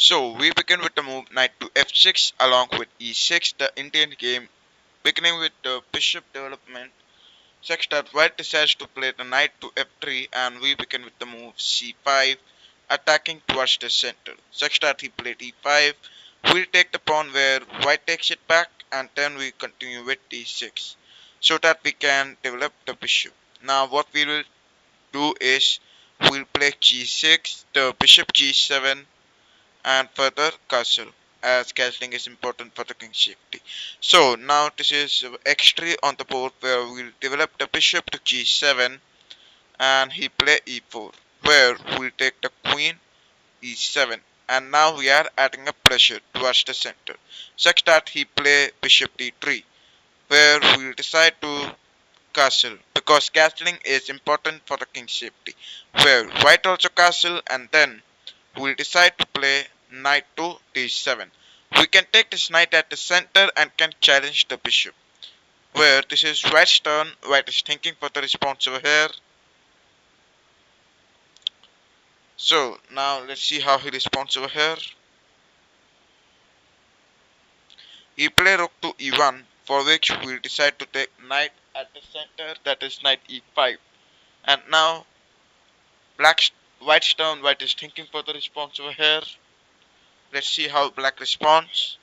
So we begin with the move knight to f6 along with e6, the Indian game, beginning with the bishop development such that white decides to play the knight to f3, and we begin with the move c5, attacking towards the center such that he played e5. We'll take the pawn where white takes it back, and then we continue with d6 so that we can develop the bishop. Now what we will do is we'll play g6, the bishop g7, and further castle, as castling is important for the king's safety. So now this is x3 on the board where we'll develop the bishop to g7, and he play e4 where we'll take the queen e7, and now we are adding a pressure towards the center such that he play bishop d3 where we'll decide to castle, because castling is important for the king's safety, where white also castle, and then we'll decide to play knight to d7. We can take this knight at the center and can challenge the bishop, where this is white's turn. White is thinking for the response over here. So now let's see how he responds over here. He play rook to e1, for which we'll decide to take knight at the center, that is knight e5. And now black's white's turn. White is thinking for the response over here. Let's see how black responds.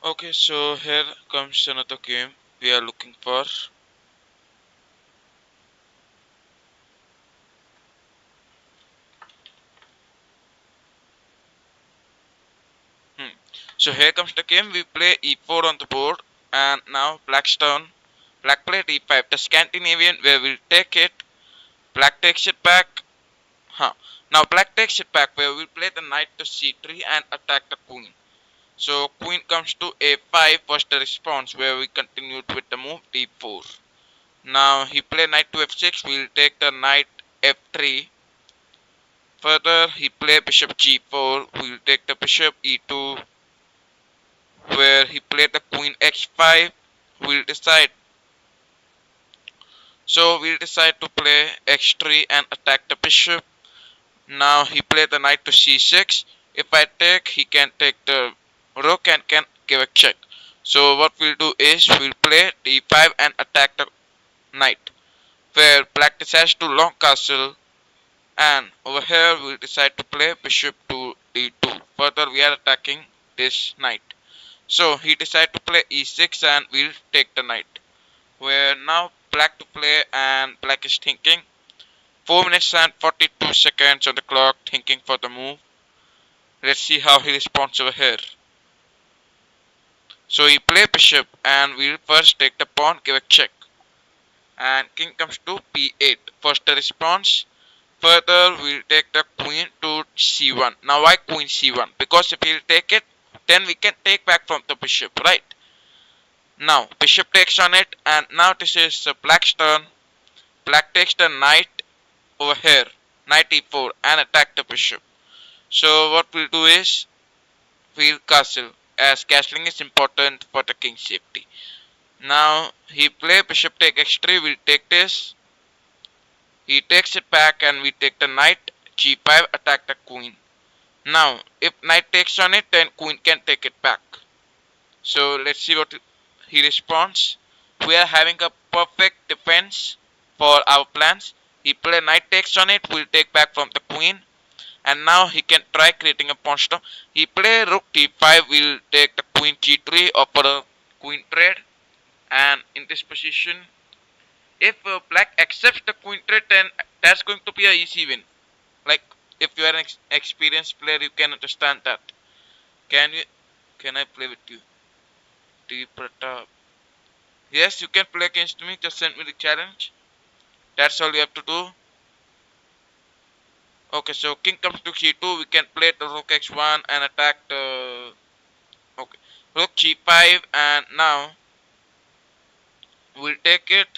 Okay, so here comes another game we are looking for. Hmm. So here comes the game. We play e4 on the board, and now black's turn. Black played e5, the Scandinavian, where we'll take it. Black takes it back. Huh. Now black takes it back, where we'll play the knight to c3 and attack the queen. So queen comes to a5 was the response, where we continued with the move d4. Now he played knight to f6. We'll take the knight f3. Further, he played bishop g4. We'll take the bishop e2, where he played the queen x5. We'll decide. So we'll decide to play x3 and attack the bishop. Now he played the knight to c6. If I take, he can take the rook and can give a check. So what we'll do is we'll play d5 and attack the knight, where black decides to long castle, and over here we'll decide to play bishop to d2. Further, we are attacking this knight. So he decided to play e6 and we'll take the knight. Where now black to play, and black is thinking. 4 minutes and 42 seconds on the clock, thinking for the move. Let's see how he responds over here. So he play bishop, and we'll first take the pawn, give a check. And king comes to p8. First the response. Further, we'll take the queen to c1. Now why queen c1? Because if he'll take it, then we can take back from the bishop, right? Now bishop takes on it, and now this is black's turn. Black takes the knight over here, knight e4, and attack the bishop. So what we'll do is we'll castle, as castling is important for the king's safety. Now he play bishop take x3. We'll take this. He takes it back, and we take the knight g5, attack the queen. Now if knight takes on it, then queen can take it back. So let's see what he responds. We are having a perfect defense for our plans. He play knight takes on it, we'll take back from the queen. And now he can try creating a pawn stop. He play rook d5, we'll take the queen g3, offer a queen trade. And in this position, if black accepts the queen trade, then that's going to be a easy win. Like, if you are an experienced player, you can understand that. Can you? Can I play with you? D Pratap. Yes, you can play against me. Just send me the challenge. That's all you have to do. Okay, so king comes to c2. We can play the rook x1 and attack the. Okay, rook g5, and now we'll take it.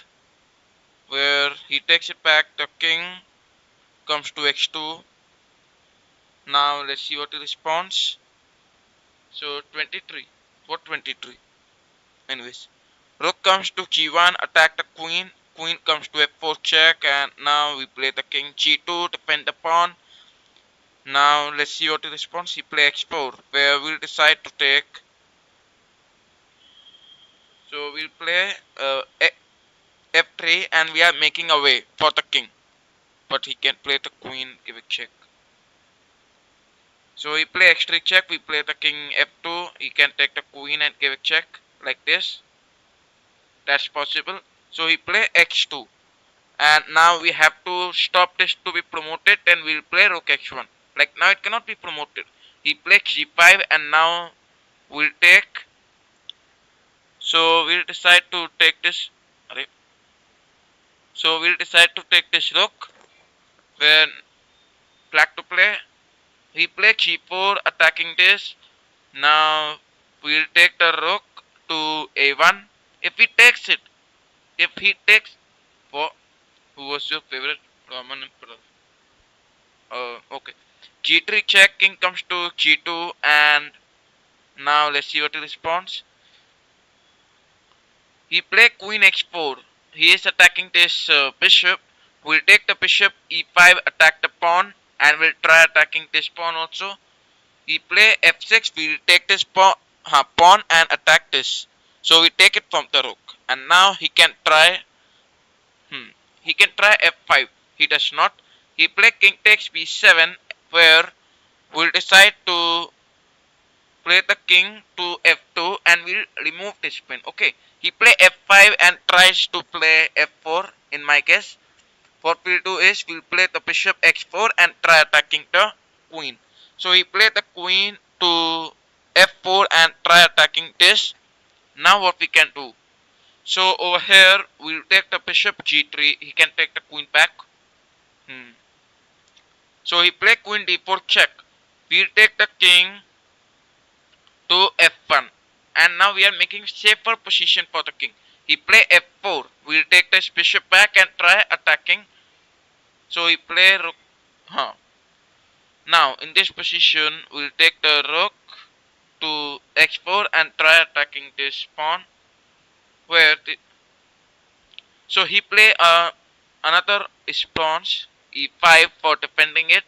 Where he takes it back. The king comes to x2. Now let's see what he responds. So 23. What 23? Anyways, rook comes to g1, attack the queen. Queen comes to f4 check, and now we play the king g2, defend the pawn. Now let's see what he responds. He play x4, where we'll decide to take. So we'll play f3, and we are making a way for the king. But he can play the queen, give a check. So he play x3 check, we play the king f2. He can take the queen and give a check like this. That's possible. So he play x2. And now we have to stop this to be promoted, then we'll play rook x1. Like now it cannot be promoted. He plays g5, and now we'll take. So we'll decide to take this. So we'll decide to take this rook. When black to play, he plays g4, attacking this. Now we'll take the rook to a1. If he takes it, if he takes, what? Who was your favorite Roman emperor? Okay. G3 check, king comes to G2, and now let's see what he responds. He play queen x4. He is attacking this bishop. We'll take the bishop e5, attack the pawn, and we'll try attacking this pawn also. He play f6. We'll take this pawn and attack this. So we take it from the rook, and now he can try. He can try f5. He does not. He play king takes b7, where we'll decide to play the king to f2, and we'll remove this pin. Okay, he play f5 and tries to play f4. In my case, what we'll do is we'll play the bishop x4 and try attacking the queen. So he played the queen to f4 and try attacking this. Now what we can do? So over here we'll take the bishop g3. He can take the queen back. So he play queen d4 check. We'll take the king to f1, and now we are making safer position for the king. He play f4. We'll take this bishop back and try attacking. So he play rook. Now in this position we'll take the rook to x4 and try attacking this pawn. So he play another response e5 for defending it,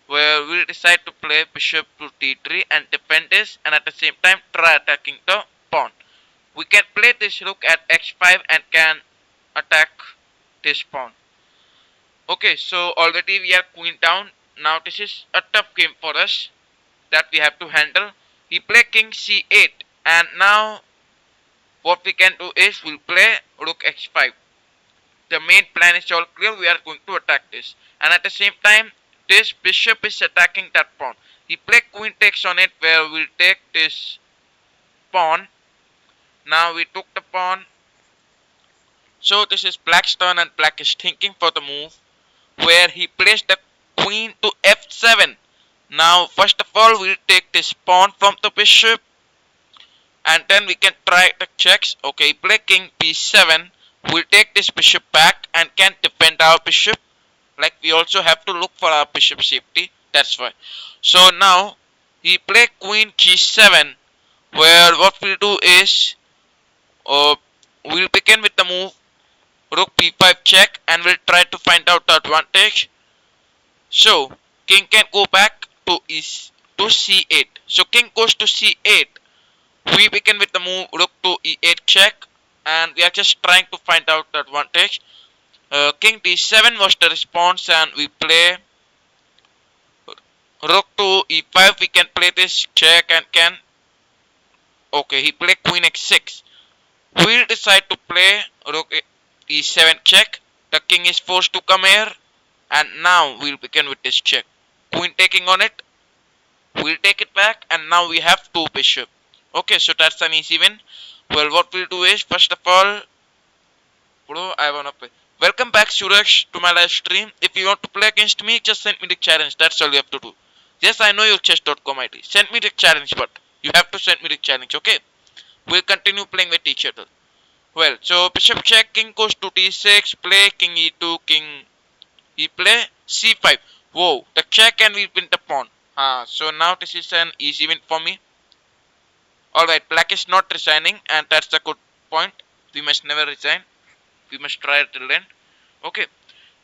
where we'll decide to play bishop to d3 and defend this, and at the same time try attacking the pawn. We can play this rook at x5 and can attack this pawn. Okay, so already we are queen down. Now this is a tough game for us that we have to handle. He play king c8, and now what we can do is we'll play rook x5. The main plan is all clear. We are going to attack this, and at the same time this bishop is attacking that pawn. He play queen takes on it, where we'll take this pawn. Now we took the pawn. So this is black's turn, and black is thinking for the move, where he placed the queen to f7. Now first of all we'll take this pawn from the bishop, and then we can try the checks. Okay, play king b7. We'll take this bishop back and can defend our bishop. Like we also have to look for our bishop safety. That's why. So now he play queen g7, where what we'll do is we'll begin with the move rook b5 check, and we'll try to find out the advantage. So king can go back to c8. So king goes to c8. We begin with the move rook to e8 check, and we are just trying to find out the advantage. King d7 was the response, and we play rook to e5. We can play this check and can. Okay, he played queen x6. We'll decide to play rook e7 check. The king is forced to come here, and now we'll begin with this check. Queen taking on it. We'll take it back, and now we have two bishop. Okay, so that's an easy win. Well, what we'll do is, first of all, bro, I wanna play. Welcome back, Suresh, to my live stream. If you want to play against me, just send me the challenge. That's all you have to do. Yes, I know your chess.com ID. Send me the challenge, but you have to send me the challenge, okay? We'll continue playing with each other. Well, so bishop check, king goes to d6, play king e2, king e play c5. Whoa, the check and we win the pawn. So now this is an easy win for me. Alright, black is not resigning, and that's a good point. We must never resign. We must try till the end. Okay.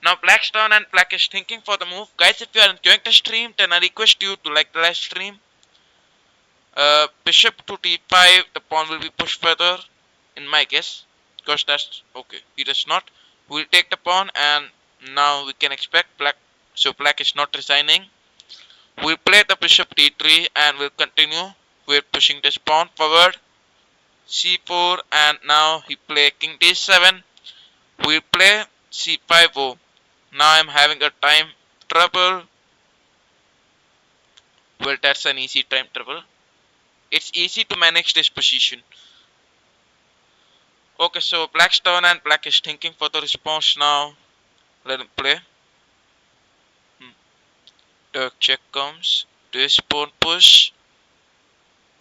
Now black's turn, and black is thinking for the move. Guys, if you are enjoying the stream, then I request you to like the live stream. Bishop to d5, the pawn will be pushed further, in my guess. Because that's okay. He does not. We'll take the pawn, and now we can expect black. So black is not resigning. We'll play the bishop d3, and we'll continue. We're pushing this pawn forward. c4, and now he play king d7. We'll play c5. Oh, now I'm having a time trouble. Well, that's an easy time trouble. It's easy to manage this position. Okay, so black's turn, and black is thinking for the response now. Let him play. The check comes. This pawn push.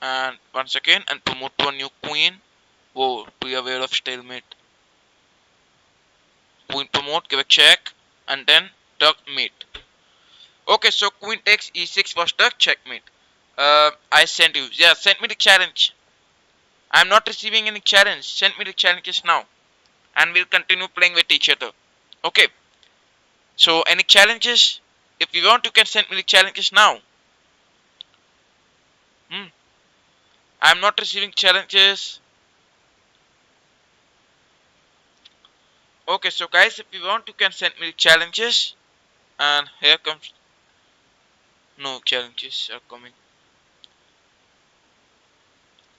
And once again, and promote to a new queen. Whoa, be aware of stalemate. Queen promote, give a check, and then duck mate. Okay, so queen takes e6 was the checkmate. I sent you. Yeah, send me the challenge. I'm not receiving any challenge. Send me the challenges now. And we'll continue playing with each other. Okay. So, any challenges? If you want, you can send me the challenges now. I'm not receiving challenges. Okay, so guys, if you want, you can send me the challenges. And here comes. No challenges are coming.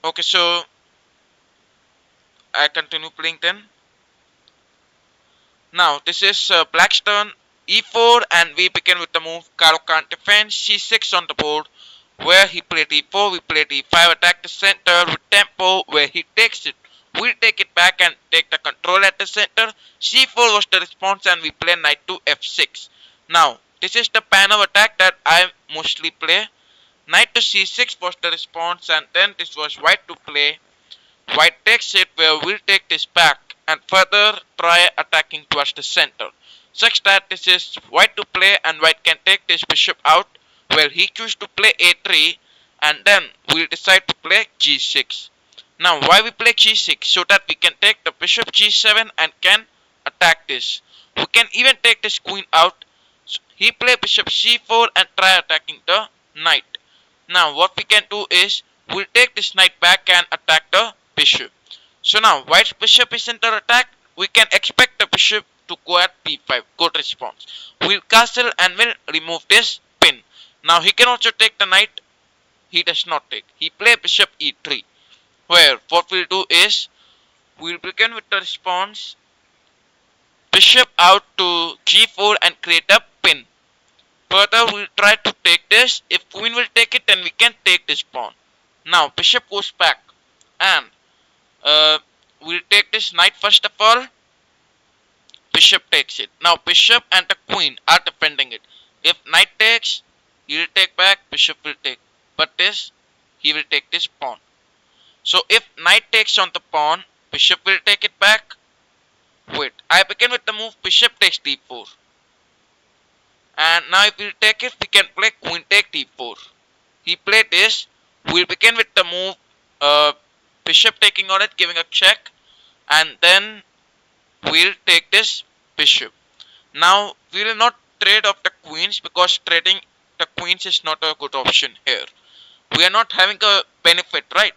Okay, so I continue playing then. Now this is black's turn, e4, and we begin with the move Karo can't defend, c6 on the board, where he played e4, we played e5, attack the center with tempo, where he takes it. We'll take it back and take the control at the center. c4 was the response, and we play knight to f6. Now this is the pan of attack that I mostly play. Knight to c6 was the response, and then this was white to play. White takes it, where we'll take this back and further try attacking towards the center, such that this is white to play, and white can take this bishop out, where he chooses to play a3, and then we'll decide to play g6. Now why we play g6? So that we can take the bishop g7 and can attack this. We can even take this queen out. So he play bishop c4 and try attacking the knight. Now what we can do is we'll take this knight back and attack the bishop. So now white's bishop is under attack. We can expect the bishop to go at b5. Good response. We'll castle and we'll remove this pin. Now he can also take the knight. He does not take. He play bishop e3. Where what we'll do is we'll begin with the response. Bishop out to g4 and create a pin. Further we'll try to take this. If queen will take it, then we can take this pawn. Now bishop goes back, and we'll take this knight first of all. Bishop takes it. Now bishop and the queen are defending it. If knight takes, he will take back, bishop will take. But this, he will take this pawn. So if knight takes on the pawn, bishop will take it back. Wait, I begin with the move bishop takes d4. And now if we take it, we can play queen take d4. He played this. We'll begin with the move bishop taking on it, giving a check, and then we'll take this bishop. Now we will not trade off the queens, because trading the queens is not a good option here. We are not having a benefit, right?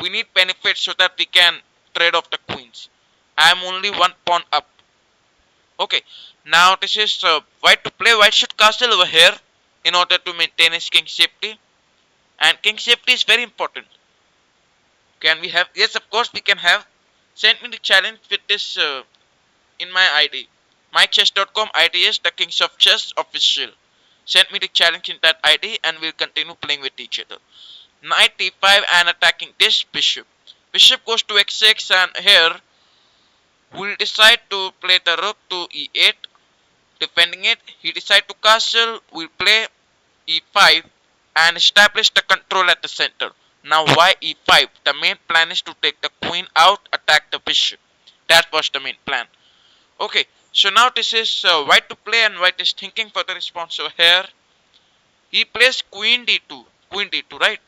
We need benefit so that we can trade off the queens. I am only one pawn up. Okay, now this is white to play. White should castle over here in order to maintain his king safety, and king safety is very important. Can we have? Yes, of course we can have. Send me the challenge with this in my ID. MyChess.com ID is the Kings of Chess official. Send me the challenge in that ID and we'll continue playing with each other. Knight e5 and attacking this bishop. Bishop goes to x6 and here we'll decide to play the rook to e8. Defending it, he decide to castle. We'll play e5 and establish the control at the center. Now why e5? The main plan is to take the queen out, attack the bishop. That was the main plan. Okay, so now this is white to play and white is thinking for the response. So here he plays queen d2, right?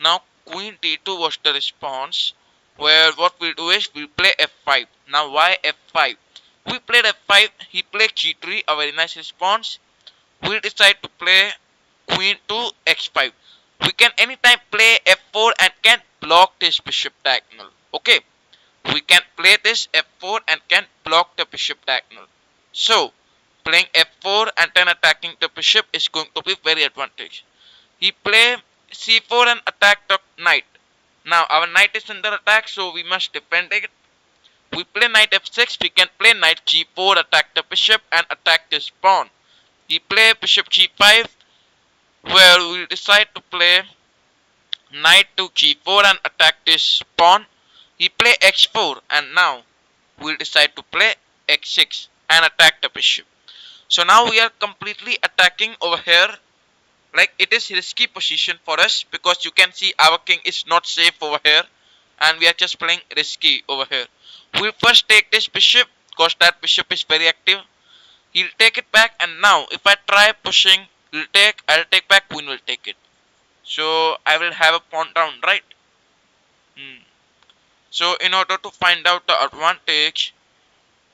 Now queen d2 was the response. Where what we'll do is we'll play f5. Now why f5? We played f5. He played g3. A very nice response. We'll decide to play queen to x5. We can anytime play f4 and can block this bishop diagonal. Okay, we can play this f4 and can block the bishop diagonal. So playing f4 and then attacking the bishop is going to be very advantageous. He play c4 and attack the knight. Now our knight is under attack, so we must defend it. We play knight f6, we can play knight g4, attack the bishop and attack this pawn. He play bishop g5, where we'll decide to play knight to g4 and attack this pawn. He play x4 and now we'll decide to play x6 and attack the bishop. So now we are completely attacking over here. Like it is risky position for us because you can see our king is not safe over here and we are just playing risky over here. We'll first take this bishop because that bishop is very active. He'll take it back and now if I try pushing, I'll take back, queen will take it. So I will have a pawn down, right? Hmm. So in order to find out the advantage,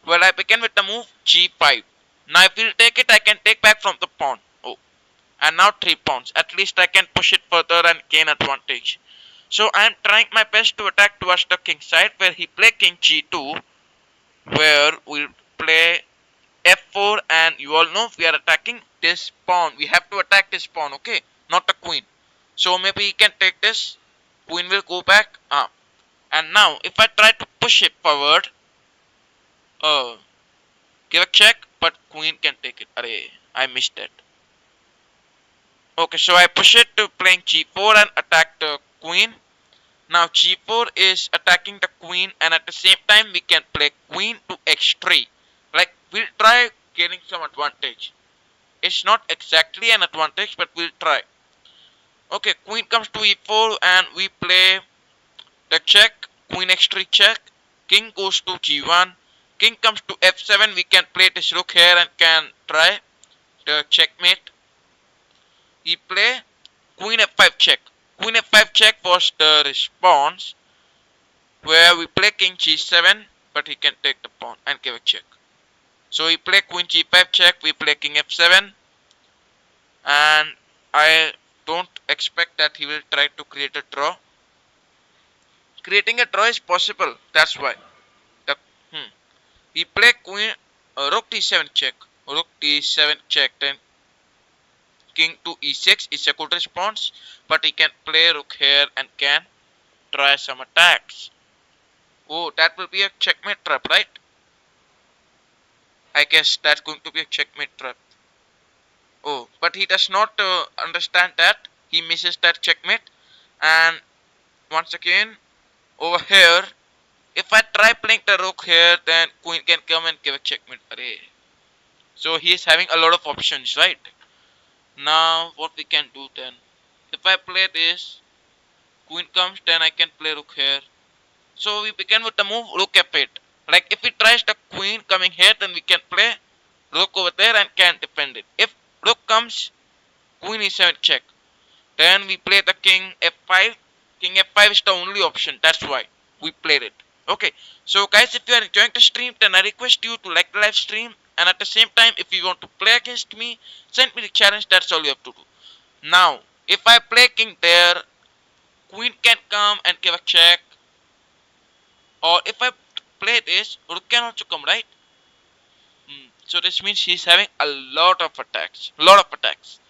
well, I begin with the move g5. Now if he'll take it, I can take back from the pawn. Oh, and now 3 pawns. At least I can push it further and gain advantage. So I am trying my best to attack towards the king side where he play king g2, where we'll play f4 and you all know we are attacking this pawn. We have to attack this pawn, okay? Not the queen. So maybe he can take this. Queen will go back. And now if I try to push it forward, uh, give a check, but queen can take it. Array, I missed that. Okay, so I push it to playing g4 and attack the queen. Now g4 is attacking the queen and at the same time we can play queen to x3. Like we'll try gaining some advantage. It's not exactly an advantage but we'll try. Okay, queen comes to e4 and we play the check, queen x3 check, king goes to g1, king comes to f7, we can play this rook here and can try the checkmate. He play queen f5 check. Queen f5 check was the response where we play king g7 but he can take the pawn and give a check. So he play queen g5 check, we play king f7 and I don't expect that he will try to create a draw. Creating a draw is possible, that's why. The, He play queen rook d7 check, rook d7 check, then king to e6 is a good response, but he can play rook here and can try some attacks. Oh, that will be a checkmate trap, right? I guess that's going to be a checkmate trap. Oh, but he does not understand that. He misses that checkmate. And once again, over here, if I try playing the rook here, then queen can come and give a checkmate. Array. So he is having a lot of options, right? Now, what we can do then? If I play this, queen comes, then I can play rook here. So we begin with the move rook f8. Like if he tries the queen coming here, then we can play rook over there and can defend it. If rook comes, queen e7 check. Then we play the king f5. King f5 is the only option. That's why we played it. Okay. So guys, if you are enjoying the stream, then I request you to like the live stream. And at the same time, if you want to play against me, send me the challenge. That's all you have to do. Now, if I play king there, queen can come and give a check. Or if I play this, rook can also come, right? So this means he's having a lot of attacks. Lot of attacks.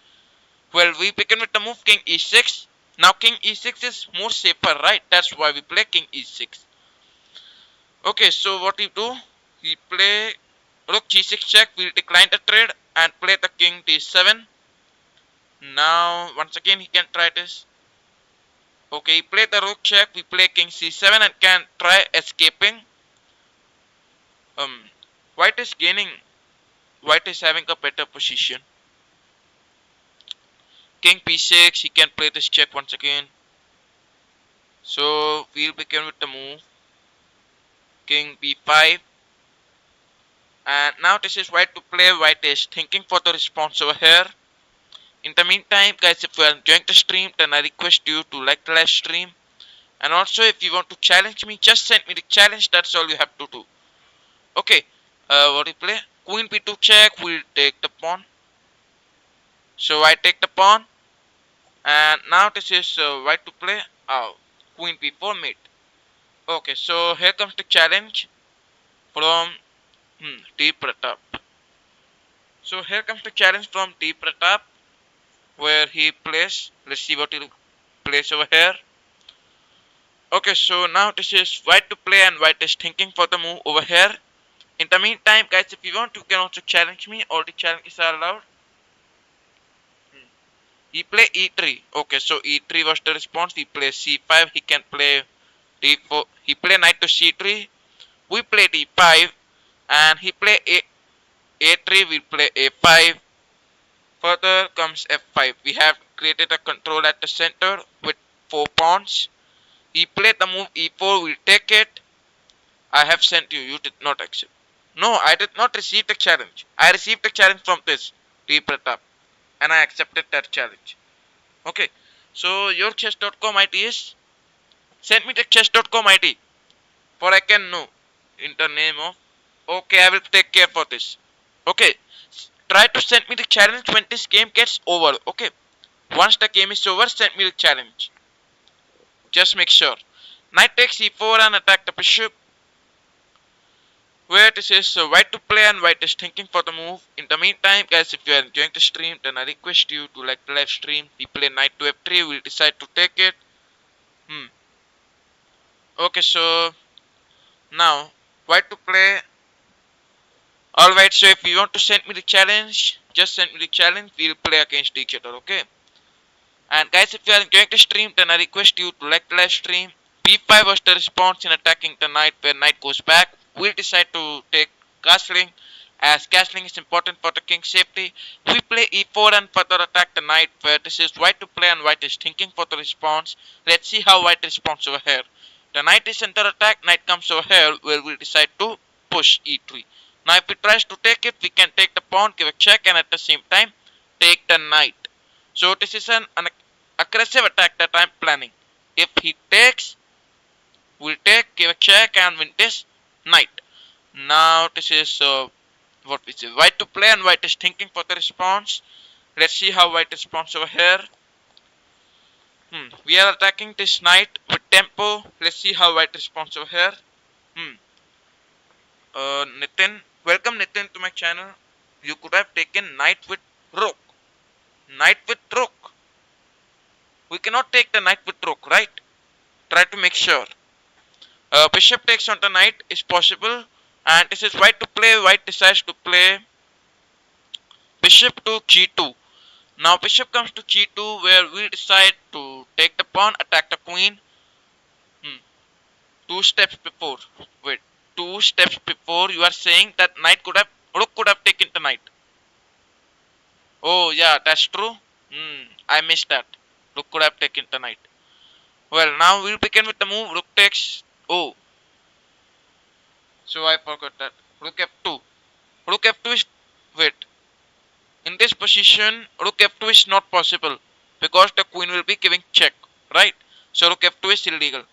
Well, we begin with the move king e6. Now king e6 is more safer, right? That's why we play king e6. Okay, so what we do? We play rook g6 check. We'll decline the trade and play the king d7. Now, once again, he can try this. Okay, he played the rook check. We play king c7 and can try escaping. Um, White is gaining. White is having a better position. King p6. He can play this check once again. So we'll begin with the move. King b5. And now this is white to play. White is thinking for the response over here. In the meantime, guys, if you are enjoying the stream, then I request you to like the live stream. And also, if you want to challenge me, just send me the challenge. That's all you have to do. Okay, what do you play? Queen b2 check. We'll take the pawn. So I take the pawn. And now this is white to play. Oh, queen b4 mate. Okay, so here comes the challenge from T Pratap. So here comes the challenge from T Pratap, where he plays. Let's see what he plays over here. Okay, so now this is white to play and white is thinking for the move over here. In the meantime, guys, if you want, you can also challenge me. All the challenges are allowed. He play e3. Okay, so e3 was the response. He plays c5. He can play d4. He play knight to c3. We play d5, and he play a3. We play a5. Further comes f5. We have created a control at the center with 4 pawns. He played the move e4. We take it. I have sent you. You did not accept. No, I did not receive the challenge. I received the challenge from this T Pratap, and I accepted that challenge. Okay, so your chess.com ID is, send me the chess.com ID for I can know in the name of. Okay, I will take care for this. Okay, try to send me the challenge when this game gets over. Okay, once the game is over, send me the challenge. Just make sure. Knight takes e4 and attack the bishop. Where this is white to play and white is thinking for the move. In the meantime, guys, if you are enjoying the stream, then I request you to like the live stream. We play knight to f3. We'll decide to take it. Okay, so now white to play. Alright, so if you want to send me the challenge, just send me the challenge. We'll play against each other, okay? And guys, if you are enjoying the stream, then I request you to like the live stream. b5 was the response in attacking the knight, where knight goes back. We'll decide to take castling, as castling is important for the king's safety. We play e4 and further attack the knight, where this is white to play and white is thinking for the response. Let's see how white responds over here. The knight is under attack, knight comes over here, where we decide to push e3. Now if he tries to take it, we can take the pawn, give a check, and at the same time take the knight. So this is an aggressive attack that I am planning. If he takes, we'll take, give a check, and win this knight. Now this is what we say. White to play and white is thinking for the response. Let's see how white responds over here. We are attacking this knight with tempo. Let's see how white responds over here. Nitin, welcome Nitin to my channel. You could have taken knight with rook. Knight with rook. We cannot take the knight with rook, right? Try to make sure. Bishop takes on the knight is possible. And this is white to play. White decides to play bishop to g2. Now bishop comes to g2, where we decide to take the pawn, attack the queen. 2 steps before. Wait, 2 steps before you are saying that rook could have taken the knight. Oh yeah, that's true. I missed that. Rook could have taken the knight. Well, now we'll begin with the move. Rook takes. Oh, so I forgot that. Rook f2. Rook f2 is. Wait. In this position, rook f2 is not possible because the queen will be giving check, right? So rook f2 is illegal.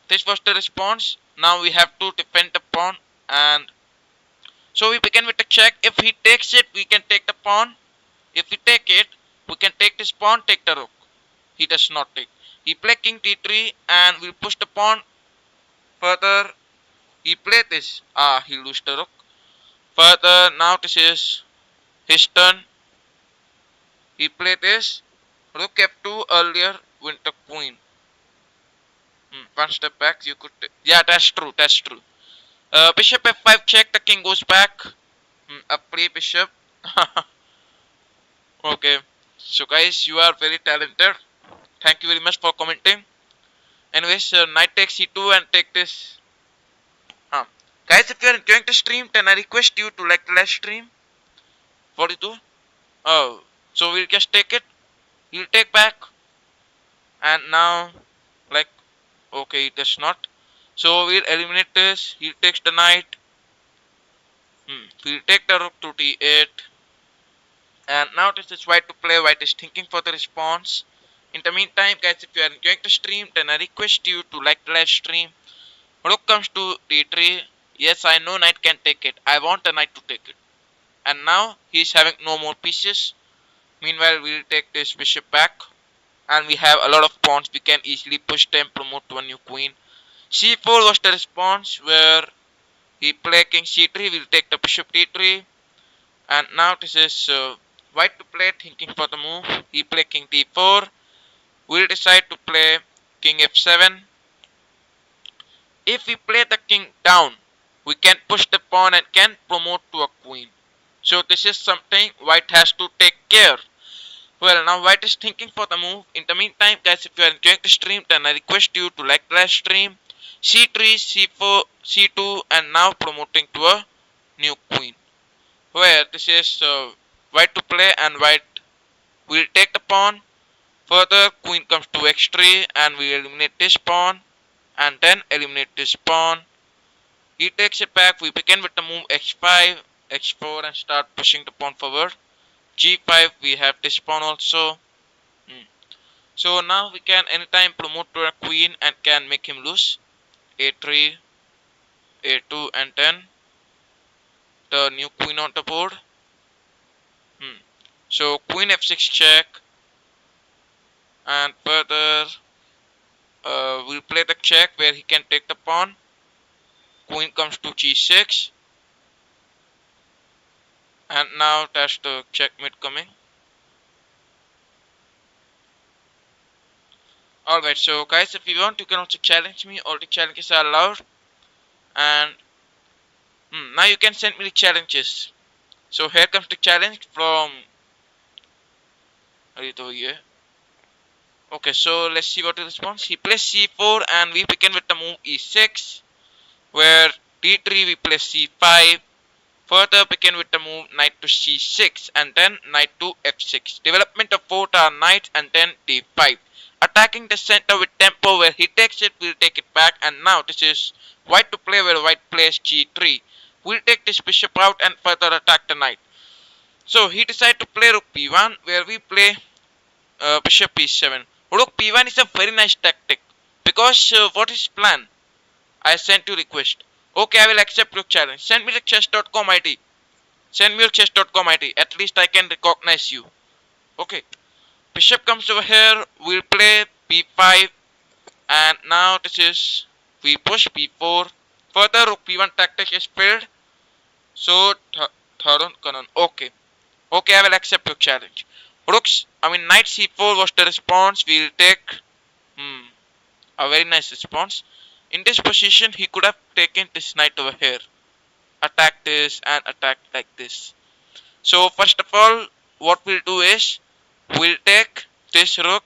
This was the response. Now we have to defend the pawn, and so we begin with the check. If he takes it, we can take the pawn. If we take it, we can take this pawn, take the rook. He does not take. He play king d3 and we'll push the pawn further. He play this. He lose the rook. Further, now this is his turn. He played this rook f2 earlier with the queen. One step back, you could. Yeah, that's true. That's true. Bishop f5 check. The king goes back. Up play bishop. Okay. So guys, you are very talented. Thank you very much for commenting. Anyways, knight takes c2 and take this. Huh. Guys, if you are enjoying the stream, then I request you to like the live stream. What do you do? Oh, so we'll just take it. He'll take back. And now, like, okay, it does not. So we'll eliminate this. He takes the knight. We'll take the rook to d8. And now this is white to play. White is thinking for the response. In the meantime, guys, if you are enjoying the stream, then I request you to like the live stream. Rook comes to d3. Yes, I know knight can take it. I want the knight to take it. And now he is having no more pieces. Meanwhile, we'll take this bishop back. And we have a lot of pawns. We can easily push them, promote to a new queen. c4 was the response where he play king c3. We'll take the bishop d3. And now this is white to play, thinking for the move. He play king d4. We'll decide to play king f7. If we play the king down, we can push the pawn and can promote to a queen. So this is something white has to take care. Well, now white is thinking for the move. In the meantime, guys, if you are enjoying the stream, then I request you to like the live stream. c3, c4, c2, and now promoting to a new queen. Where this is white to play and white will take the pawn. Further, queen comes to x3 and we eliminate this pawn and then eliminate this pawn. He takes it back. We begin with the move x5, x4 and start pushing the pawn forward. g5, we have this pawn also. So now we can anytime promote to a queen and can make him lose. a3, a2 and then the new queen on the board. So queen f6 check. And further we'll play the check where he can take the pawn. Queen comes to g6. And now that's the checkmate coming. Alright, so guys, if you want, you can also challenge me. All the challenges are allowed. And now you can send me the challenges. So here comes the challenge from over here. Okay, so let's see what the response. He plays c4 and we begin with the move e6. Where d3 we play c5. Further begin with the move knight to c6 and then knight to f6. Development of 4 are knight and then d5. Attacking the center with tempo where he takes it, we'll take it back. And now this is white to play where white plays g3. We'll take this bishop out and further attack the knight. So he decided to play rook b1 where we play bishop e7. Rook b1 is a very nice tactic because what is plan? I sent you request. Okay, I will accept your challenge. Send me the chess.com ID. Send me your chess.com ID. At least I can recognize you. Okay. Bishop comes over here. We'll play b5. And now this is we push b4. Further rook b1 tactic is failed. So Tharun Kanan. Okay. Okay, I will accept your challenge. Knight c4 was the response. We'll take a very nice response. In this position, he could have taken this knight over here. Attack this and attack like this. So first of all, what we'll do is, we'll take this rook.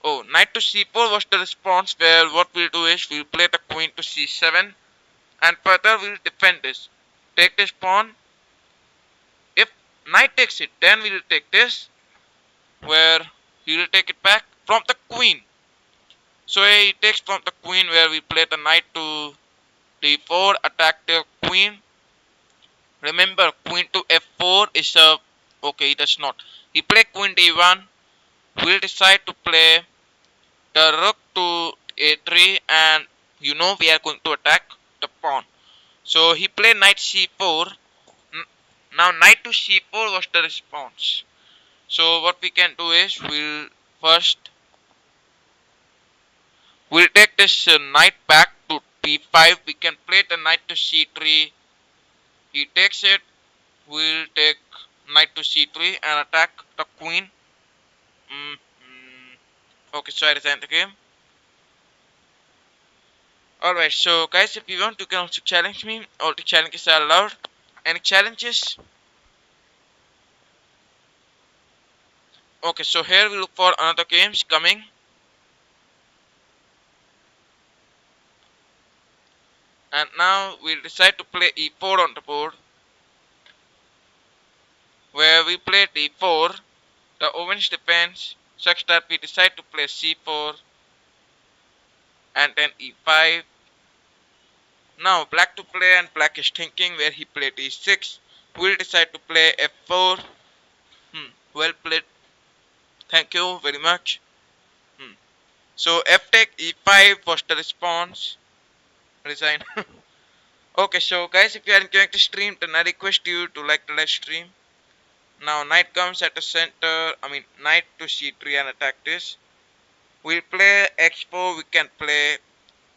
Oh, knight to c4 was the response where what we'll do is, we'll play the queen to c7. And further, we'll defend this. Take this pawn. If knight takes it, then we'll take this. Where he will take it back from the queen. So he takes from the queen where we play the knight to d4, attack the queen. Remember, queen to f4 is a... Okay, that's not. He play queen d1. We'll decide to play the rook to a3 and we are going to attack the pawn. So he play knight c4. Now knight to c4 was the response. So what we can do is, we'll take this knight back to b5. We can play the knight to c3. He takes it. We'll take knight to c3 and attack the queen. Mm, okay, so I resign the game. Alright, so guys, if you want, you can also challenge me. All the challenges are allowed. Any challenges? Okay, so here we look for another games coming. And now we'll decide to play e4 on the board. Where we play d4, the opponent defends such that we decide to play c4 and then e5. Now black to play and black is thinking where he played e6. We'll decide to play f4. Well played. Thank you very much. Hmm. So f take e5 was the response. Resign. Okay, so guys, if you are enjoying the stream, then I request you to like the live stream. Now knight comes at the center. Knight to c3 and attack this. We'll play x4. We can play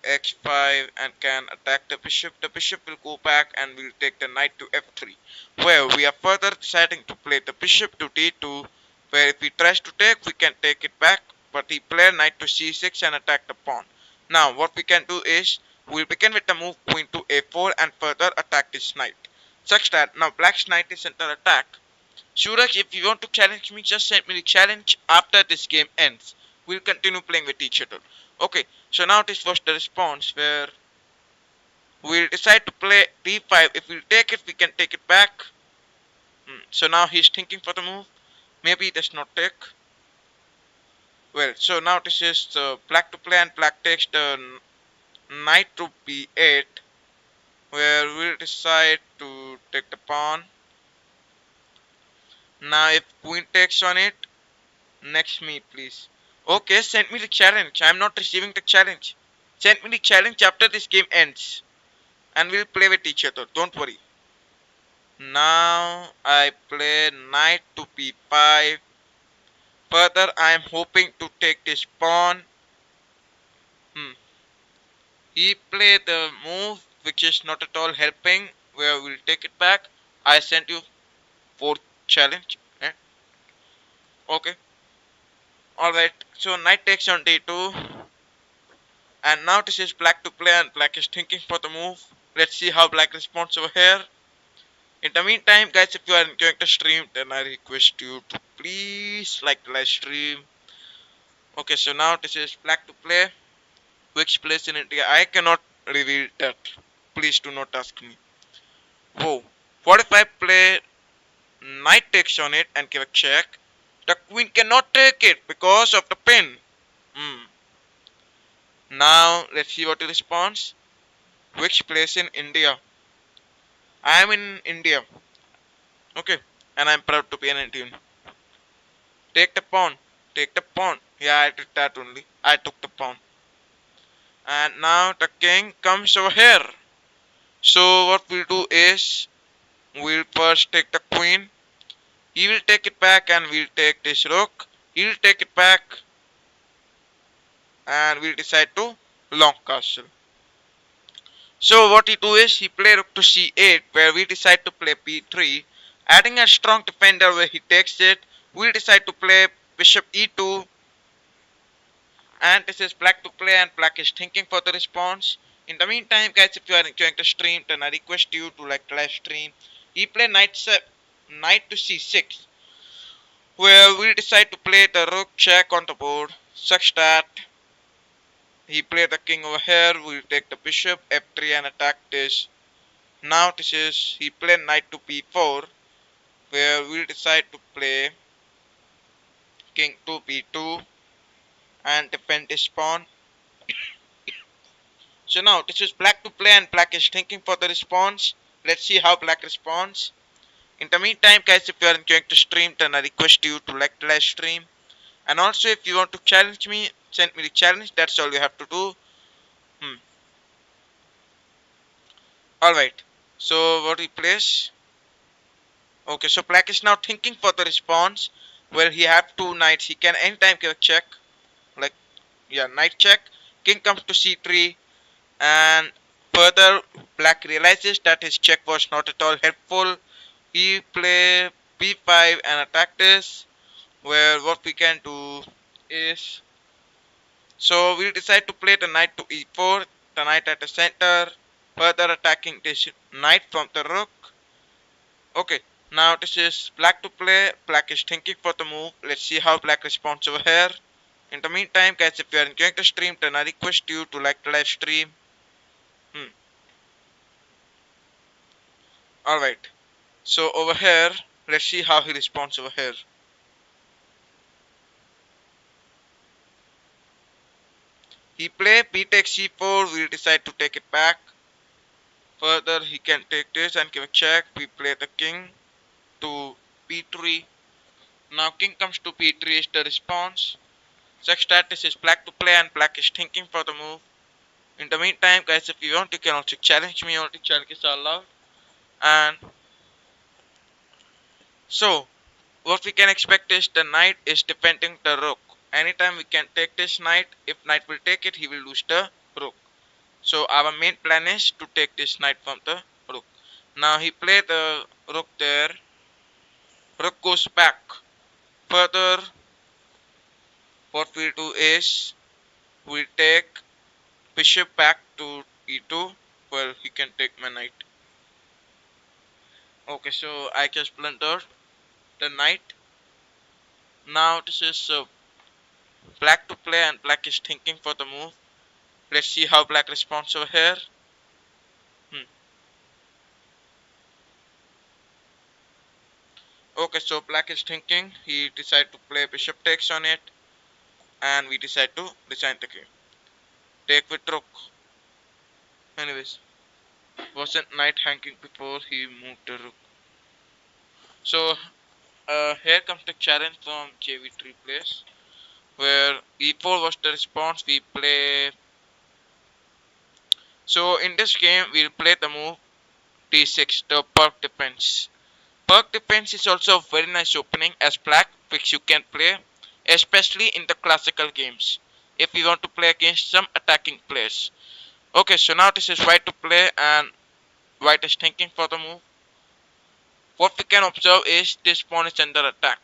x5 and can attack the bishop. The bishop will go back and we'll take the knight to f3. Where we are further deciding to play the bishop to d2. Where if he tries to take, we can take it back. But he played knight to c6 and attack the pawn. Now what we can do is we'll begin with the move queen to a4 and further attack this knight. Such that now black's knight is under attack. Suraj, if you want to challenge me, just send me the challenge after this game ends. We'll continue playing with each other. Okay, so now this was the response where we'll decide to play d5. If we'll take it, we can take it back. So now he's thinking for the move. Maybe he does not take. Well, so now this is black to play and black takes the knight to b8. Where we'll decide to take the pawn. Now if queen takes on it, next me please. Okay, send me the challenge. I'm not receiving the challenge. Send me the challenge after this game ends. And we'll play with each other. Don't worry. Now I play knight to b5. Further, I am hoping to take this pawn. He played the move which is not at all helping. Where we'll take it back. I sent you 4th challenge. Okay. Alright. So knight takes on d2. And now this is black to play and black is thinking for the move. Let's see how black responds over here. In the meantime, guys, if you are enjoying the stream, then I request you to please like the live stream. Okay, so now this is black to play. Which place in India? I cannot reveal that. Please do not ask me. Whoa. What if I play knight takes on it and give a check? The queen cannot take it because of the pin. Now, let's see what he responds. Which place in India? I am in India. Okay. And I'm proud to be an Indian. Take the pawn. Take the pawn. Yeah, I did that only. I took the pawn. And now the king comes over here. So what we'll do is we'll first take the queen. He will take it back and we'll take this rook. He'll take it back. And we'll decide to long castle. So what he do is he play rook to c8 where we decide to play b3. Adding a strong defender where he takes it. We'll decide to play bishop e2. And this is black to play and black is thinking for the response. In the meantime, guys, if you are enjoying the stream, then I request you to like the live stream. He play knight to c6. Where we'll decide to play the rook check on the board. Such that he play the king over here. We'll take the bishop f3 and attack this. Now this is he play knight to b4. Where we'll decide to play king to b2 and defend this pawn. So now this is black to play and black is thinking for the response. Let's see how black responds. In the meantime, guys, if you are enjoying the stream, then I request you to like the live stream. And also if you want to challenge me, send me the challenge. That's all you have to do. Alright. So what he plays? Okay, so black is now thinking for the response. Where he have 2 knights. He can anytime give a check. Like, yeah, knight check. King comes to c3. And further, black realizes that his check was not at all helpful. He play b5 and attack this, where what we can do is, so we decide to play the knight to e4, the knight at the center, further attacking this knight from the rook. Okay, now this is black to play. Black is thinking for the move. Let's see how black responds over here. In the meantime, guys, if you are enjoying the stream, then I request you to like the live stream. Hmm. Alright, so over here, let's see how he responds over here. He play b takes c4, we decide to take it back. Further, he can take this and give a check. We play the king to b3. Now king comes to b3 is the response. Such status is black to play and black is thinking for the move. In the meantime, guys, if you want, you can also challenge me. All the challenges are allowed. And so, what we can expect is the knight is defending the rook. Anytime we can take this knight, if knight will take it, he will lose the rook. So our main plan is to take this knight from the rook. Now he played the rook there. Rook goes back. Further, what we do is we take bishop back to e2. Well, he can take my knight. Okay, so I just blundered the knight. Now this is black to play and black is thinking for the move. Let's see how black responds over here. Hmm. Okay, so black is thinking. He decided to play bishop takes on it, and we decide to resign the game. Take with rook. Anyways, wasn't knight hanging before he moved the rook. So here comes the challenge from JV3 place, where e4 was the response. We play. So in this game, we'll play the move d6, the perk defense. Perk defense is also a very nice opening as black, which you can play, especially in the classical games, if you want to play against some attacking players. Okay, so now this is white to play and white is thinking for the move. What we can observe is this pawn is under attack.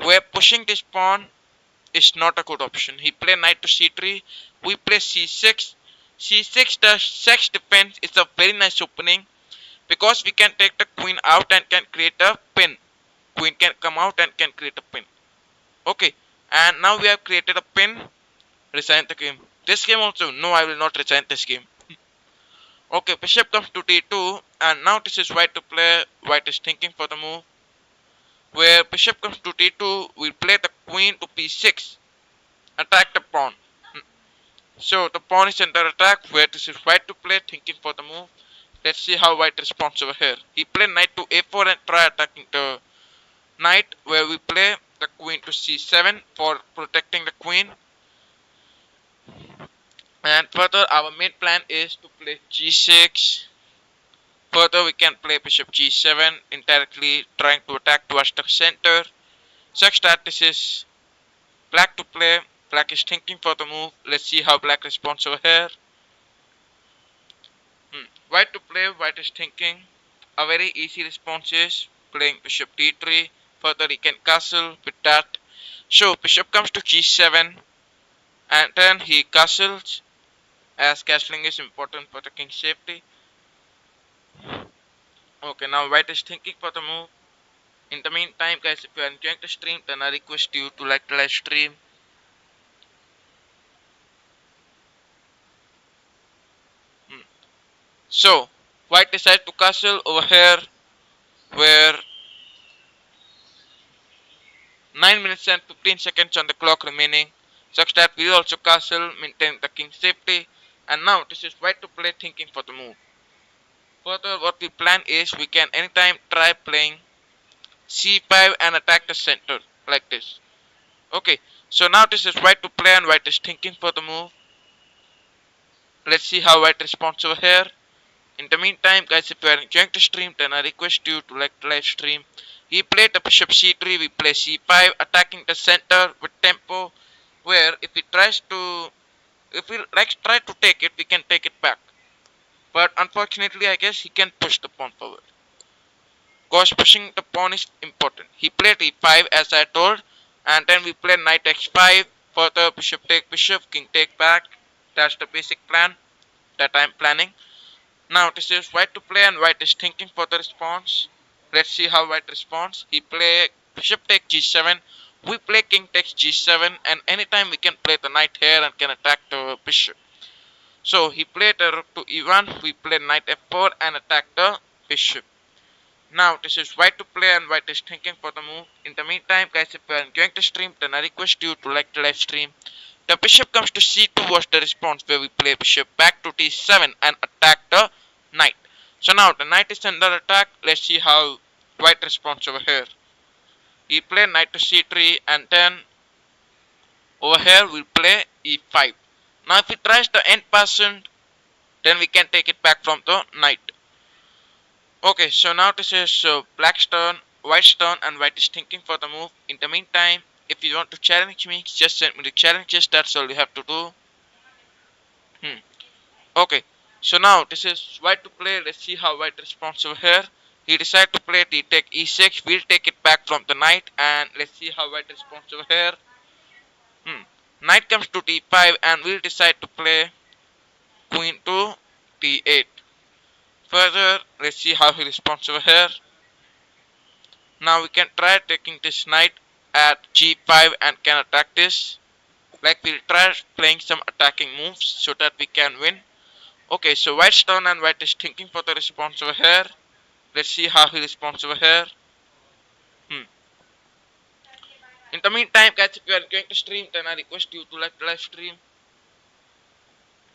Where pushing this pawn is not a good option. He play knight to c3, we play c6. c6, the sex defense is a very nice opening because we can take the queen out and can create a pin. Queen can come out and can create a pin. Okay, and now we have created a pin. Resign the game. This game also, no, I will not resign this game. Okay, bishop comes to d2, and now this is white to play. White is thinking for the move. Where bishop comes to d2, we play the queen to p6. Attack the pawn. So the pawn is under attack. Where this is white to play, thinking for the move. Let's see how white responds over here. He play knight to a4 and try attacking the knight. Where we play the queen to c7 for protecting the queen. And further, our main plan is to play g6. Further, we can play bishop g7, indirectly trying to attack towards the center. Such that this is black to play. Black is thinking for the move. Let's see how black responds over here. White to play. White is thinking. A very easy response is playing bishop d3. Further, he can castle with that. So bishop comes to g7, and then he castles, as castling is important for the king's safety. Okay, now white is thinking for the move. In the meantime, guys, if you are enjoying the stream, then I request you to like the live stream. So white decides to castle over here, where 9 minutes and 15 seconds on the clock remaining, such that we also castle, maintain the king's safety. And now this is white to play, thinking for the move. Further, what we plan is we can anytime try playing c5 and attack the center like this. Okay, so now this is white to play and white is thinking for the move. Let's see how white responds over here. In the meantime, guys, if you are enjoying the stream, then I request you to like the live stream. He played the bishop c3, we play c5, attacking the center with tempo, where if he tries to, if we like try to take it, we can take it back. but unfortunately I guess he can push the pawn forward. Cause pushing the pawn is important. He played e5 as I told, and then we played knight x5, further bishop take bishop, king take back. That's the basic plan that I'm planning. Now this is white to play and white is thinking for the response. Let's see how white responds. He play bishop take g7, we play king takes g7, and anytime we can play the knight here and can attack the bishop. So he played the rook to e1, we play knight f4 and attack the bishop. Now this is white to play and white is thinking for the move. In the meantime guys, if you are enjoying the stream, then I request you to like the live stream. The bishop comes to c2 was the response, where we play bishop back to d7 and attack the knight. So now the knight is under attack. Let's see how white responds over here. He play knight to c3 and then over here we'll play e5. Now if he tries the end person, then we can take it back from the knight. Okay, so now this is black's turn, white's turn, and white is thinking for the move. In the meantime, if you want to challenge me, just send me the challenges. That's all you have to do. Okay, so now this is white to play. Let's see how white responds over here. He decided to play the take e6. We'll take it back from the knight, and let's see how white responds over here. Knight comes to d5, and we'll decide to play queen to d8. Further, let's see how he responds over here. Now we can try taking this knight at g5 and can attack this. Like we'll try playing some attacking moves so that we can win. Okay, so white's turn and white is thinking for the response over here. Let's see how he responds over here. In the meantime, guys, if you are going to stream, then I request you to like the live stream.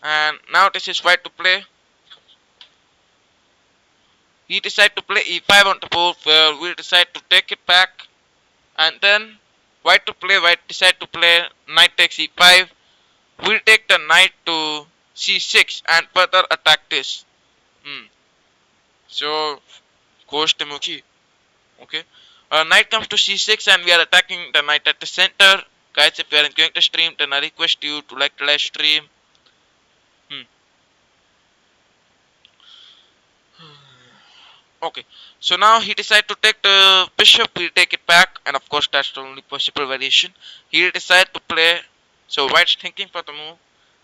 And now this is white to play. He decided to play e5 on the board, where we'll decide to take it back. And then white to play, white decide to play knight takes e5. We'll take the knight to c6 and further attack this. So, goes Temuki. Okay. Knight comes to c6 and we are attacking the knight at the center. Guys, if you are enjoying the stream, then I request you to like the live stream. Okay, so now he decided to take the bishop, he'll take it back, and of course that's the only possible variation. He'll decide to play, so white's thinking for the move.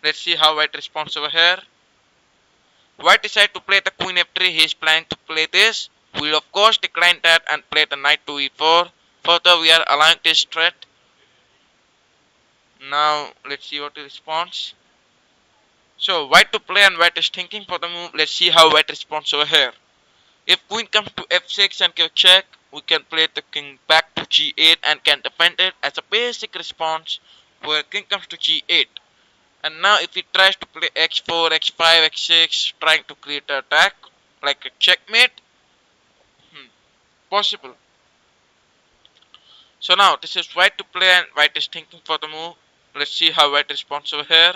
Let's see how white responds over here. White decided to play the queen f3, he's planning to play this. We'll of course decline that and play the knight to e4. Further we are allowing this threat. Now let's see what he responds. So white to play and white is thinking for the move. Let's see how white responds over here. If queen comes to f6 and give check, we can play the king back to g8 and can defend it as a basic response, where king comes to g8. And now if he tries to play x4, x5, x6, trying to create an attack, like a checkmate, possible. So now this is white to play and white is thinking for the move. Let's see how white responds over here.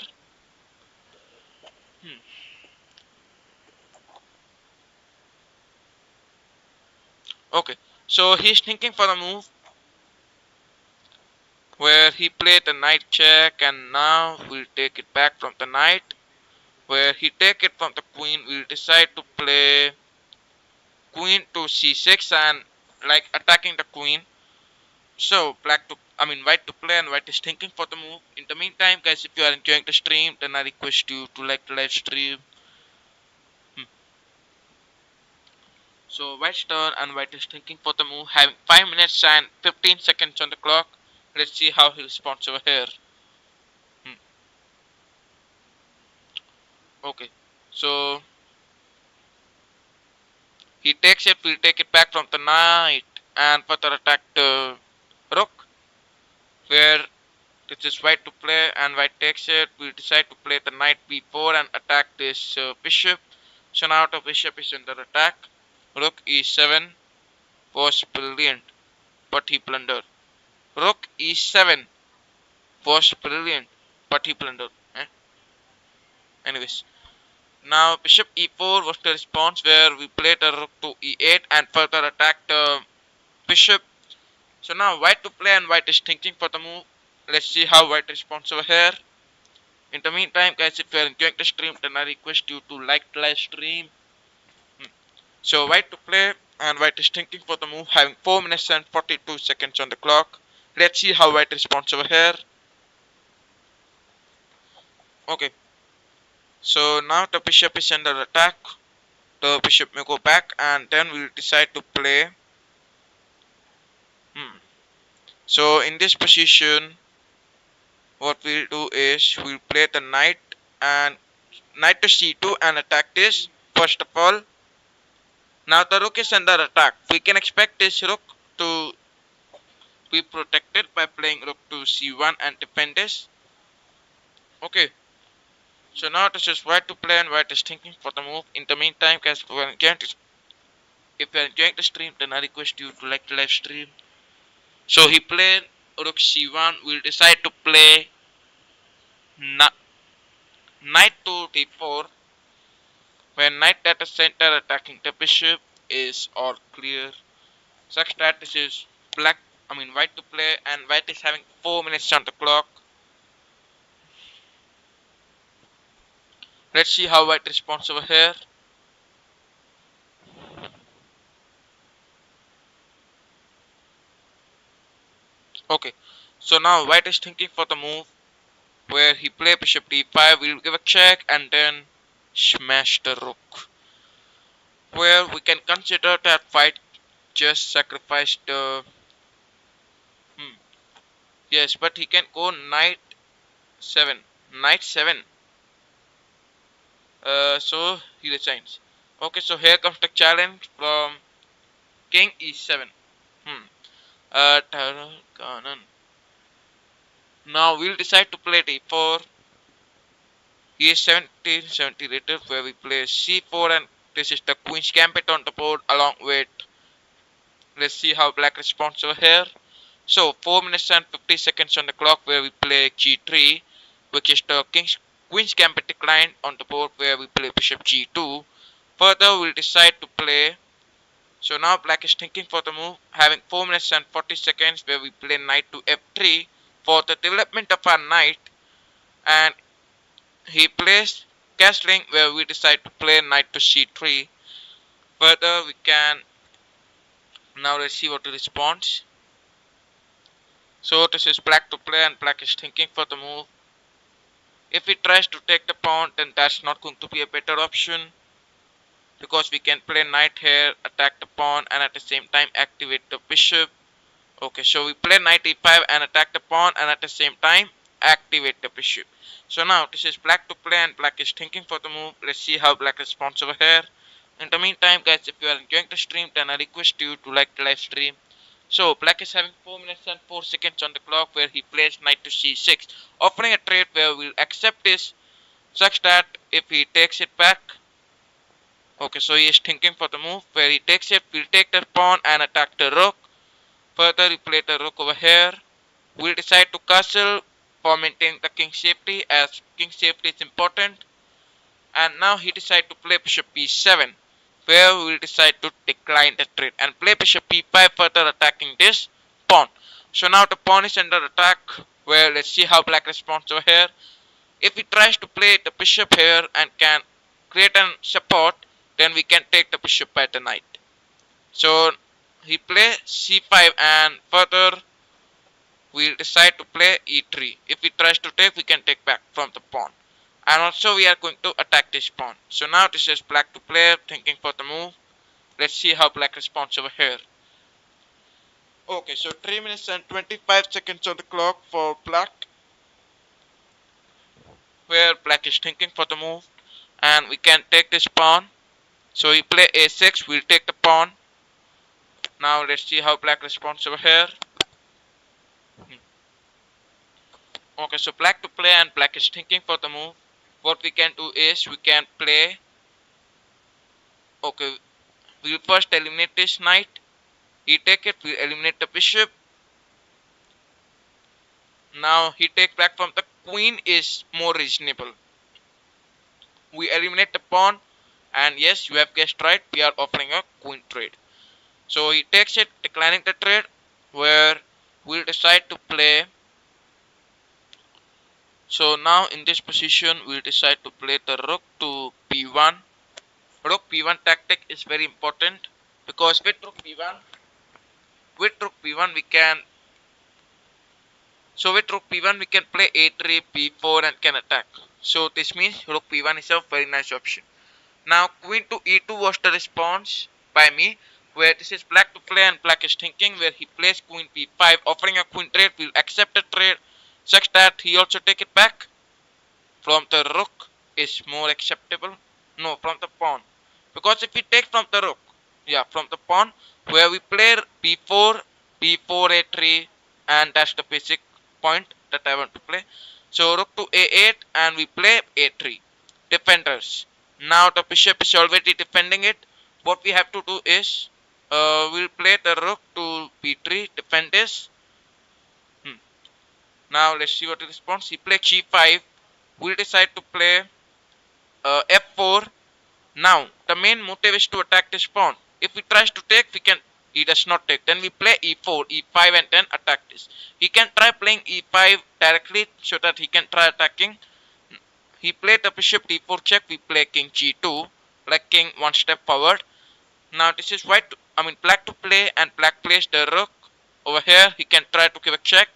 Okay, so he's thinking for the move, where he played the knight check, and now we'll take it back from the knight. Where he take it from the queen, we'll decide to play queen to c6 and like attacking the queen. So white to play and white is thinking for the move. In the meantime, guys, if you are enjoying the stream, then I request you to like the live stream. So white's turn and white is thinking for the move, having 5 minutes and 15 seconds on the clock. Let's see how he responds over here. Okay, so he takes it, we'll take it back from the knight and further attack the rook, where this is white to play and white takes it. We decide to play the knight b4 and attack this bishop. So now the bishop is under attack. Rook e7 was brilliant, but he blundered. Rook e7 was brilliant, but he blundered. Anyways, now bishop e4 was the response, where we played the rook to e8 and further attacked the bishop. So now white to play and white is thinking for the move. Let's see how white responds over here. In the meantime, guys, if you are enjoying the stream, then I request you to like the live stream. So white to play and white is thinking for the move, having 4 minutes and 42 seconds on the clock. Let's see how white responds over here. Okay, so now the bishop is under attack. The bishop may go back and then we'll decide to play. So in this position, what we'll do is we'll play the knight and knight to c2 and attack this first of all. Now the rook is under attack. We can expect this rook to be protected by playing rook to c1 and defend this. Okay, so now this is white to play and white is thinking for the move. In the meantime, guys, if you are enjoying the stream, then I request you to like the live stream. So he played rook c1. We'll decide to play knight to d4. When knight at the center attacking the bishop is all clear. Such that this is white to play and white is having 4 minutes on the clock. Let's see how white responds over here. Okay, so now white is thinking for the move where he play bishop d5. We'll give a check and then smash the rook. Where we can consider that white just sacrificed the yes, but he can go knight 7. Knight 7. So he resigns. Okay, so here comes the challenge from king e7. Tarakanan. Now we'll decide to play d4. He is 1770 later where we play c4 and this is the queen's gambit on the board along with, let's see how black responds over here. So 4 minutes and 50 seconds on the clock where we play g3, which is the queen's gambit declined on the board where we play bishop g2. Further we'll decide to play. So now black is thinking for the move, having 4 minutes and 40 seconds where we play knight to f3 for the development of our knight, and he plays castling where we decide to play knight to c3. Further we can, now let's see what he responds. So this is black to play and black is thinking for the move. If he tries to take the pawn, then that's not going to be a better option, because we can play knight here, attack the pawn and at the same time activate the bishop. Okay, so we play knight e5 and attack the pawn and at the same time activate the bishop. So now this is black to play and black is thinking for the move. Let's see how black responds over here. In the meantime, guys, if you are enjoying the stream, then I request you to like the live stream. So black is having 4 minutes and 4 seconds on the clock where he plays knight to c6, offering a trade where we'll accept this such that if he takes it back. Okay, so he is thinking for the move where he takes it, we'll take the pawn and attack the rook. Further we play the rook over here. We'll decide to castle for maintaining the king's safety, as king's safety is important. And now he decides to play bishop b7 where we will decide to decline the trade and play bishop b5, further attacking this pawn. So now the pawn is under attack where let's see how black responds over here. If he tries to play the bishop here and can create a support, then we can take the bishop by the knight. So he plays c5 and further we'll decide to play e3. If he tries to take, we can take back from the pawn. And also we are going to attack this pawn. So now this is black to play, thinking for the move. Let's see how black responds over here. Okay, so 3 minutes and 25 seconds on the clock for black, where black is thinking for the move. And we can take this pawn. So we play a6, we'll take the pawn. Now let's see how black responds over here. Okay, so black to play and black is thinking for the move. What we can do is we can play. Okay, we'll first eliminate this knight. He take it, we'll eliminate the bishop. Now he take back from the queen is more reasonable. We eliminate the pawn, and yes, you have guessed right, we are offering a queen trade. So he takes it, declining the trade, where we'll decide to play. So now in this position we decide to play the rook to b1. Rook b1 tactic is very important because with rook b1 we can with rook b1 we can play a3 b4 and can attack. So this means rook b1 is a very nice option. Now queen to e2 was the response by me, where this is black to play and black is thinking, where he plays queen b5 offering a queen trade. We'll accept the trade such that he also take it back from the rook is more acceptable. No, from the pawn, because if we take from the rook, yeah, from the pawn, where we play b4 b4 a3, and that's the basic point that I want to play. So rook to a8 and we play a3 defenders. Now the bishop is already defending it. What we have to do is we'll play the rook to b3 defend this. hmm. Now let's see what he responds. He played g5. We'll decide to play f4. Now the main motive is to attack this pawn. If he tries to take, we can. He does not take. Then we play e4, e5, and then attack this. He can try playing e5 directly so that he can try attacking. He played the bishop d4 check. We play king g2, like king one step forward. Now this is black to play, and black plays the rook over here. He can try to give a check.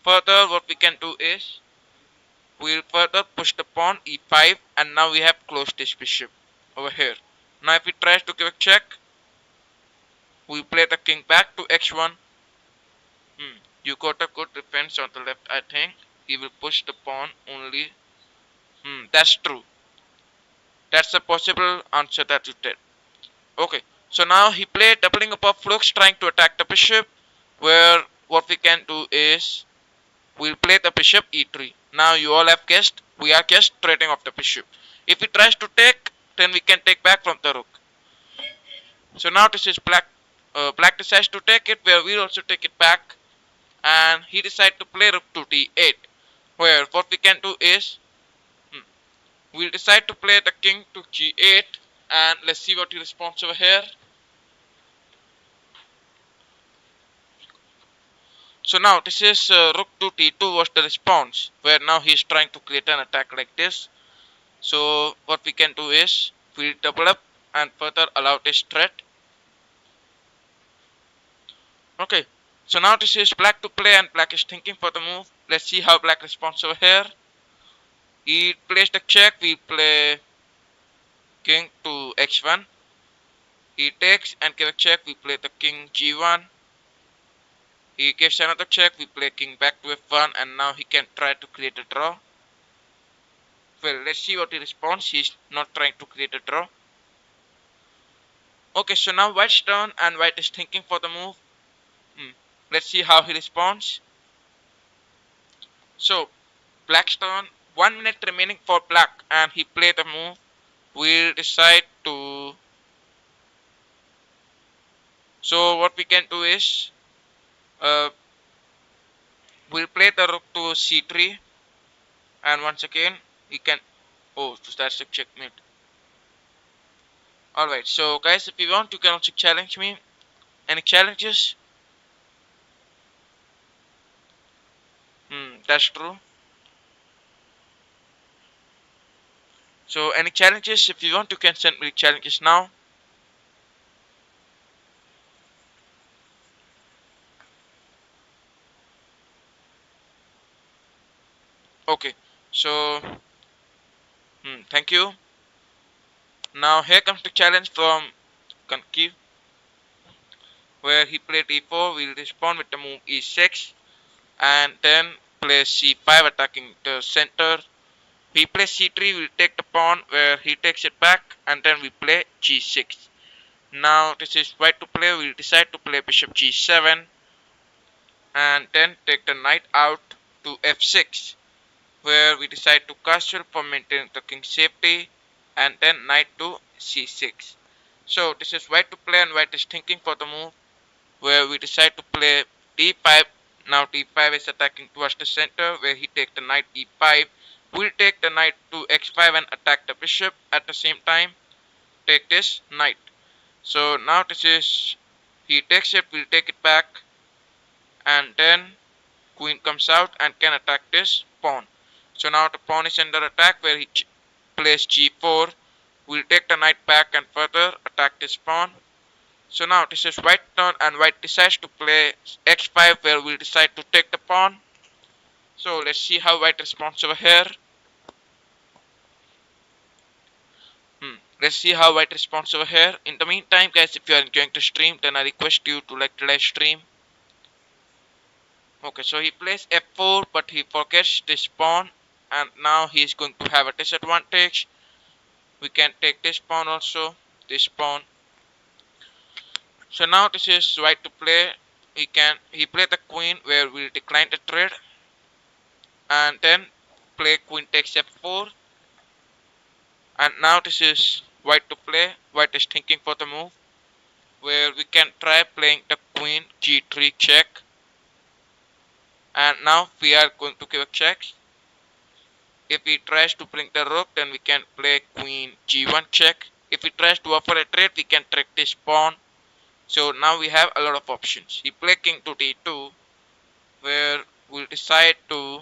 Further, what we can do is we'll further push the pawn e5, and now we have closed this bishop over here. Now if he tries to give a check, we play the king back to x1. You got a good defense on the left, I think. He will push the pawn only. That's true. That's a possible answer that you did. Okay, so now he played doubling up of rooks trying to attack the bishop, where what we can do is we'll play the bishop e3. Now you all have guessed, we are just trading off the bishop. If he tries to take, then we can take back from the rook. So now this is black. Black decides to take it, where we'll also take it back, and he decides to play rook to d8. Where what we can do is we'll decide to play the king to g8, and let's see what he responds over here. So now this is rook to t2 was the response, where now he is trying to create an attack like this. So what we can do is we double up and further allow this threat. Okay, so now this is black to play and black is thinking for the move. Let's see how black responds over here. He plays the check, we play king to x1. He takes and give a check, we play the king g1. He gives another check, we play king back to f1, and now he can try to create a draw. Well, let's see what he responds. He's not trying to create a draw. Okay, so now white's turn and white is thinking for the move. Let's see how he responds. So black's turn, 1 minute remaining for black, and he played the move. We'll decide to. So what we can do is we'll play the rook to c3, and once again he can. Oh, so that's a checkmate. Alright, so guys, if you want, you can also challenge me. Any challenges? That's true. So any challenges? If you want, you can send me challenges now. Okay, so thank you. Now here comes the challenge from Kanki, where he played e4. We'll respond with the move e6, and then play c5 attacking the center. He plays c3, we'll take the pawn, where he takes it back, and then we play g6. Now this is white to play. We'll decide to play bishop g7, and then take the knight out to f6, where we decide to castle for maintaining the king's safety, and then knight to c6. So this is white to play, and white is thinking for the move, where we decide to play d5. Now d5 is attacking towards the center, where he takes the knight e5. We'll take the knight to x5 and attack the bishop at the same time. Take this knight. So now this is, he takes it, we'll take it back, and then queen comes out and can attack this pawn. So now the pawn is under attack where he plays g4. We'll take the knight back and further attack this pawn. So now this is white turn and white decides to play x5 where we'll decide to take the pawn. So let's see how white responds over here. Let's see how white responds over here. In the meantime, guys, if you are enjoying the stream, then I request you to like the live stream. Okay, so he plays f4, but he forgets this pawn, and now he is going to have a disadvantage. We can take this pawn also, this pawn. So now this is white to play. He play the queen where we'll decline the trade, and then play queen takes f4. And now this is white to play. White is thinking for the move where we can try playing the queen g3 check. And now we are going to give a check. If he tries to bring the rook, then we can play queen g1 check. If he tries to offer a trade, we can trick this pawn. So now we have a lot of options. He play king to d2, where we'll decide to.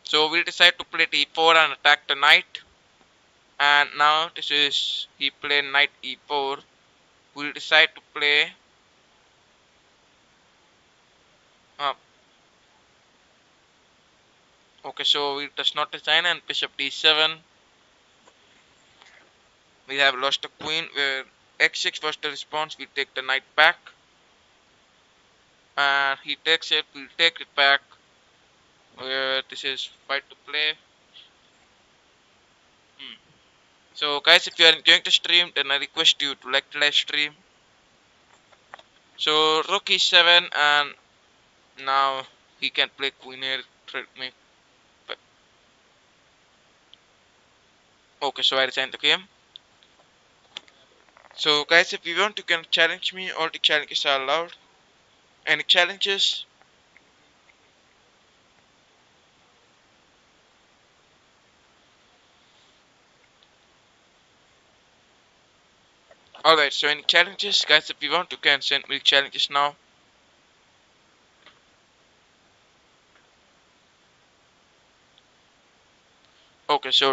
So we'll decide to play d4 and attack the knight. And now this is he play knight e4. We'll decide to play. Uh, okay, so it does not design and bishop d7. We have lost the queen where x6 was the response. We take the knight back. And he takes it, we'll take it back. Where this is fight to play. So guys, if you are enjoying the stream, then I request you to like the live stream. So rook e7 and now he can play queen here. Okay, so I resigned the game. So guys, if you want, you can challenge me. All the challenges are allowed. Any challenges? Alright, so any challenges? Guys, if you want, you can send me challenges now. Okay, so